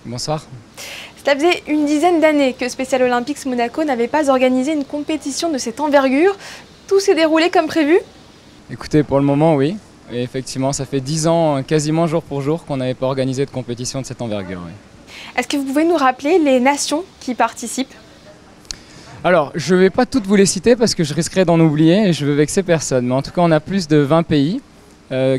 Bonsoir. Cela faisait une dizaine d'années que Special Olympics Monaco n'avait pas organisé une compétition de cette envergure. Tout s'est déroulé comme prévu? Écoutez, pour le moment, oui. Et effectivement, ça fait 10 ans, quasiment jour pour jour, qu'on n'avait pas organisé de compétition de cette envergure. Oui. Est-ce que vous pouvez nous rappeler les nations qui participent? Alors, je ne vais pas toutes vous les citer parce que je risquerais d'en oublier et je veux vexer personne. Mais en tout cas, on a plus de 20 pays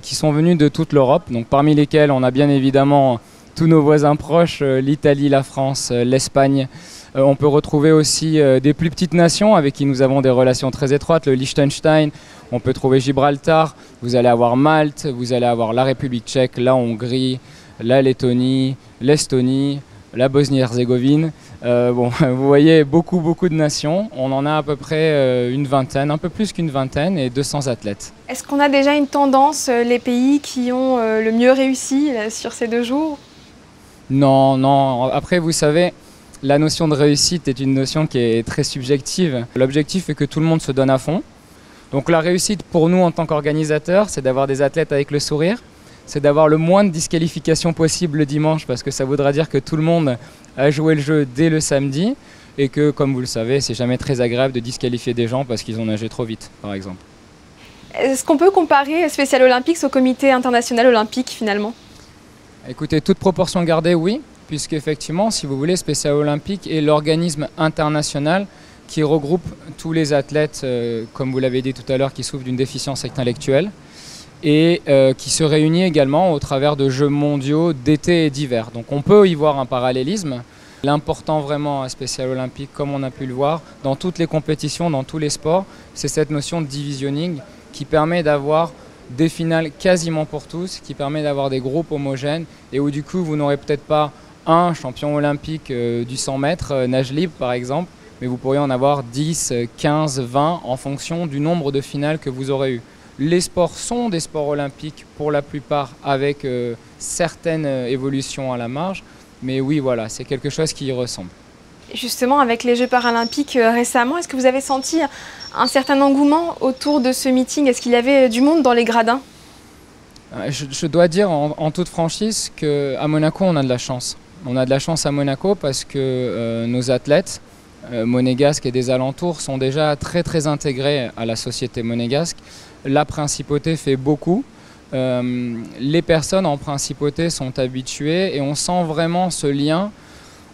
qui sont venus de toute l'Europe. Donc, parmi lesquels, on a bien évidemment tous nos voisins proches, l'Italie, la France, l'Espagne. On peut retrouver aussi des plus petites nations avec qui nous avons des relations très étroites, le Liechtenstein. On peut trouver Gibraltar, vous allez avoir Malte, vous allez avoir la République tchèque, la Hongrie, la Lettonie, l'Estonie, la Bosnie-Herzégovine. Bon, vous voyez beaucoup de nations. On en a à peu près une vingtaine, un peu plus qu'une vingtaine et 200 athlètes. Est-ce qu'on a déjà une tendance, les pays qui ont le mieux réussi sur ces 2 jours? Non, non. Après, vous savez, la notion de réussite est une notion qui est très subjective. L'objectif est que tout le monde se donne à fond. Donc la réussite pour nous en tant qu'organisateurs, c'est d'avoir des athlètes avec le sourire, c'est d'avoir le moins de disqualifications possible le dimanche parce que ça voudra dire que tout le monde a joué le jeu dès le samedi et que, comme vous le savez, c'est jamais très agréable de disqualifier des gens parce qu'ils ont nagé trop vite, par exemple. Est-ce qu'on peut comparer Special Olympics au Comité international olympique finalement? Écoutez, toute proportion gardée, oui, puisque effectivement, si vous voulez, Special Olympics est l'organisme international qui regroupe tous les athlètes, comme vous l'avez dit tout à l'heure, qui souffrent d'une déficience intellectuelle et qui se réunit également au travers de Jeux mondiaux d'été et d'hiver. Donc on peut y voir un parallélisme. L'important vraiment à Special Olympics, comme on a pu le voir, dans toutes les compétitions, dans tous les sports, c'est cette notion de divisionning qui permet d'avoir des finales quasiment pour tous, qui permet d'avoir des groupes homogènes et où du coup vous n'aurez peut-être pas un champion olympique du 100 mètres nage libre par exemple, mais vous pourriez en avoir 10, 15, 20 en fonction du nombre de finales que vous aurez eu. Les sports sont des sports olympiques pour la plupart avec certaines évolutions à la marge, mais oui voilà, c'est quelque chose qui y ressemble. Justement, avec les Jeux paralympiques récemment, est-ce que vous avez senti un certain engouement autour de ce meeting? Est-ce qu'il y avait du monde dans les gradins? Je dois dire en toute franchise qu'à Monaco, on a de la chance. On a de la chance à Monaco parce que nos athlètes monégasques et des alentours sont déjà très intégrés à la société monégasque. La principauté fait beaucoup. Les personnes en principauté sont habituées et on sent vraiment ce lien.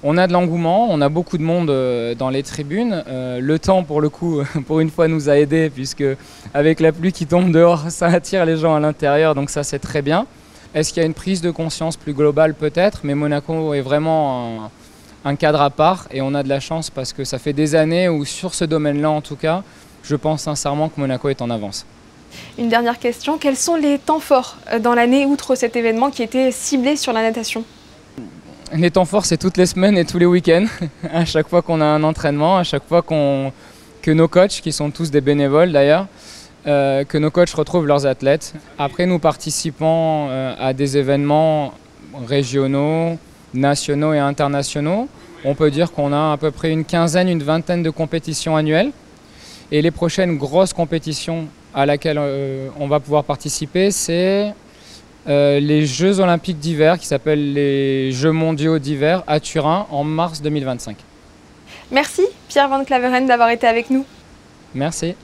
On a de l'engouement, on a beaucoup de monde dans les tribunes. Le temps, pour le coup, pour une fois, nous a aidés puisque avec la pluie qui tombe dehors, ça attire les gens à l'intérieur, donc ça c'est très bien. Est-ce qu'il y a une prise de conscience plus globale? Peut-être, mais Monaco est vraiment un cadre à part et on a de la chance parce que ça fait des années où sur ce domaine-là en tout cas, je pense sincèrement que Monaco est en avance. Une dernière question, quels sont les temps forts dans l'année outre cet événement qui était ciblé sur la natation? Les temps forts, c'est toutes les semaines et tous les week-ends, à chaque fois qu'on a un entraînement, à chaque fois que nos coachs, qui sont tous des bénévoles d'ailleurs, que nos coachs retrouvent leurs athlètes. Après, nous participons à des événements régionaux, nationaux et internationaux. On peut dire qu'on a à peu près une quinzaine, une vingtaine de compétitions annuelles. Et les prochaines grosses compétitions à laquelle on va pouvoir participer, c'est les Jeux olympiques d'hiver qui s'appellent les Jeux mondiaux d'hiver à Turin en mars 2025. Merci Pierre Van Claveren d'avoir été avec nous. Merci.